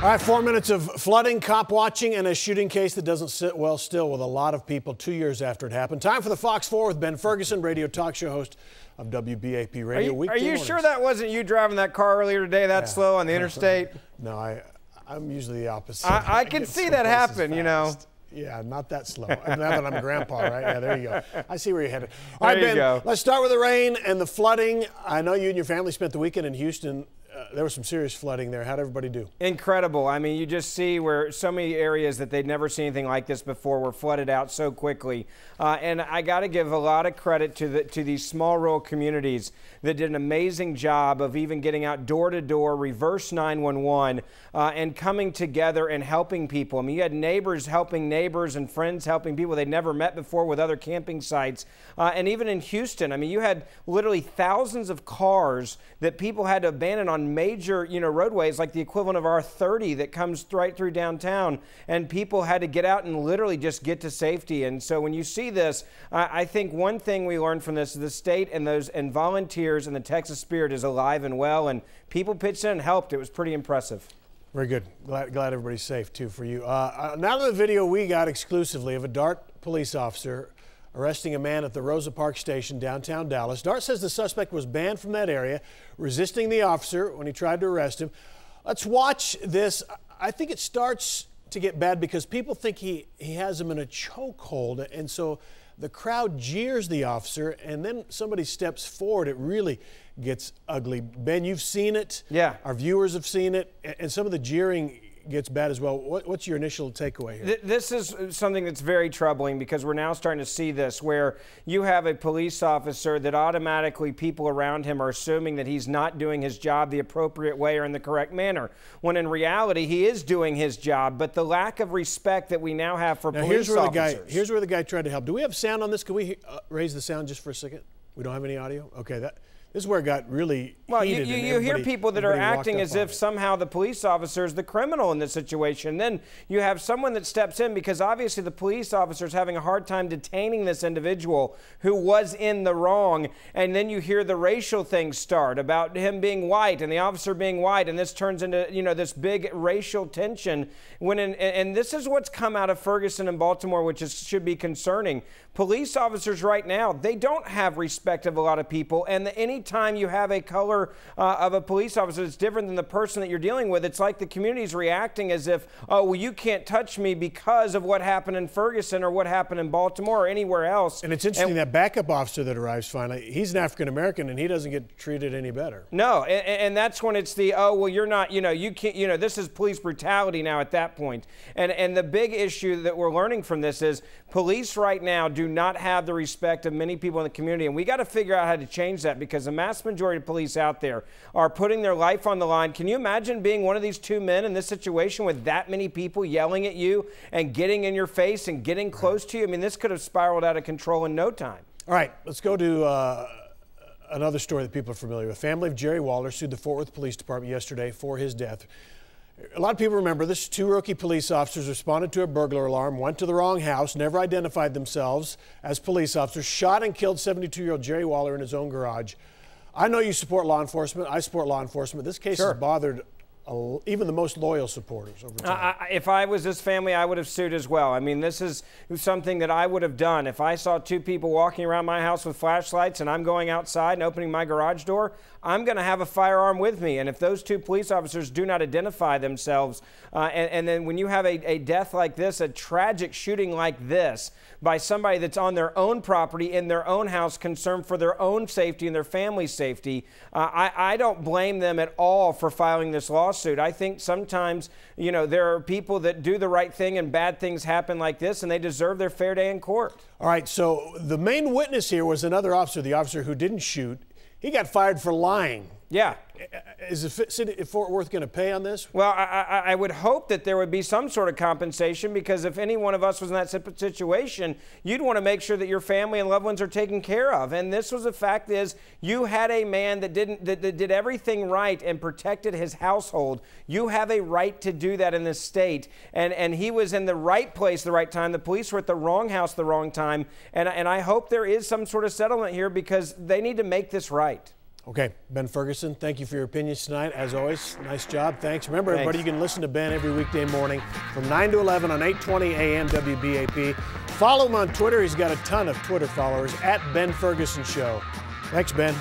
All right, 4 minutes of flooding, cop watching, and a shooting case that doesn't sit well still with a lot of people 2 years after it happened. Time for the Fox 4 with Ben Ferguson, radio talk show host of WBAP Radio. Are you sure that wasn't you driving that car earlier today that slow on the interstate? No, I'm usually the opposite. I can see that happen, you know. Yeah, not that slow. Now that I'm a grandpa, right? Yeah, there you go. I see where you're headed. All right, Ben, let's start with the rain and the flooding. I know you and your family spent the weekend in Houston. There was some serious flooding there. How'd everybody do? Incredible. I mean, you just see where so many areas that they'd never seen anything like this before were flooded out so quickly. And I got to give a lot of credit to these small rural communities that did an amazing job of even getting out door to door, reverse 911, and coming together and helping people. I mean, you had neighbors helping neighbors and friends helping people they'd never met before with other camping sites. And even in Houston, I mean, you had literally thousands of cars that people had to abandon on major, roadways like the equivalent of R30 that comes right through downtown, and people had to get out and literally just get to safety. And so when you see this, I think one thing we learned from this is the state and volunteers and the Texas spirit is alive and well, and people pitched in and helped. It was pretty impressive. Very good. Glad everybody's safe too for you. Now the video we got exclusively of a Dart police officer arresting a man at the Rosa Parks station downtown Dallas. Dart says the suspect was banned from that area, resisting the officer when he tried to arrest him. Let's watch this. I think it starts to get bad because people think he has him in a chokehold, and so the crowd jeers the officer, and then somebody steps forward. It really gets ugly. Ben, you've seen it. Yeah. Our viewers have seen it, and some of the jeering gets bad as well. What's your initial takeaway here? This is something that's very troubling because we're now starting to see this where you have a police officer that automatically people around him are assuming that he's not doing his job the appropriate way or in the correct manner, when in reality he is doing his job. But the lack of respect that we now have for police officers. Here's where the guy tried to help. Do we have sound on this? Can we raise the sound just for a second? We don't have any audio? Okay, this is where it got really heated. You hear people that are acting as if somehow the police officer is the criminal in this situation. Then you have someone that steps in because obviously the police officer is having a hard time detaining this individual who was in the wrong. And then you hear the racial things start about him being white and the officer being white. And this turns into, this big racial tension. And this is what's come out of Ferguson and Baltimore, which should be concerning. Police officers right now, they don't have respect of a lot of people. And anytime you have a color of a police officer that's different than the person that you're dealing with, it's like the community's reacting as if, oh, well, you can't touch me because of what happened in Ferguson or what happened in Baltimore or anywhere else. And it's interesting, that backup officer that arrives finally, he's an African-American and he doesn't get treated any better. No, and that's when it's the, oh, well, you're not, you can't, this is police brutality now at that point. And the big issue that we're learning from this is police right now do not have the respect of many people in the community, and we got to figure out how to change that because the mass majority of police out there are putting their life on the line. Can you imagine being one of these two men in this situation with that many people yelling at you and getting in your face and getting close to you? I mean, this could have spiraled out of control in no time. All right, let's go to another story that people are familiar with. Family of Jerry Waller sued the Fort Worth Police Department yesterday for his death. A lot of people remember this. Two rookie police officers responded to a burglar alarm, went to the wrong house, never identified themselves as police officers, shot and killed 72-year-old Jerry Waller in his own garage. I know you support law enforcement. I support law enforcement. This case has bothered even the most loyal supporters over time. If I was this family, I would have sued as well. I mean, this is something that I would have done. If I saw two people walking around my house with flashlights and I'm going outside and opening my garage door, I'm going to have a firearm with me. And if those two police officers do not identify themselves, and then when you have a death like this, a tragic shooting like this by somebody that's on their own property, in their own house, concerned for their own safety and their family's safety, I don't blame them at all for filing this lawsuit. I think sometimes, there are people that do the right thing and bad things happen like this, and they deserve their fair day in court. All right, so the main witness here was another officer, the officer who didn't shoot. He got fired for lying. Yeah. Is the city of Fort Worth going to pay on this? Well, I would hope that there would be some sort of compensation, because if any one of us was in that situation, you'd want to make sure that your family and loved ones are taken care of. And this was the fact is, you had a man that did everything right and protected his household. You have a right to do that in this state. And he was in the right place the right time. The police were at the wrong house the wrong time. And I hope there is some sort of settlement here, because they need to make this right. Okay, Ben Ferguson, thank you for your opinions tonight. As always, nice job. Thanks. Remember, everybody, you can listen to Ben every weekday morning from 9 to 11 on 820 AM WBAP. Follow him on Twitter. He's got a ton of Twitter followers, @Ben Ferguson Show. Thanks, Ben.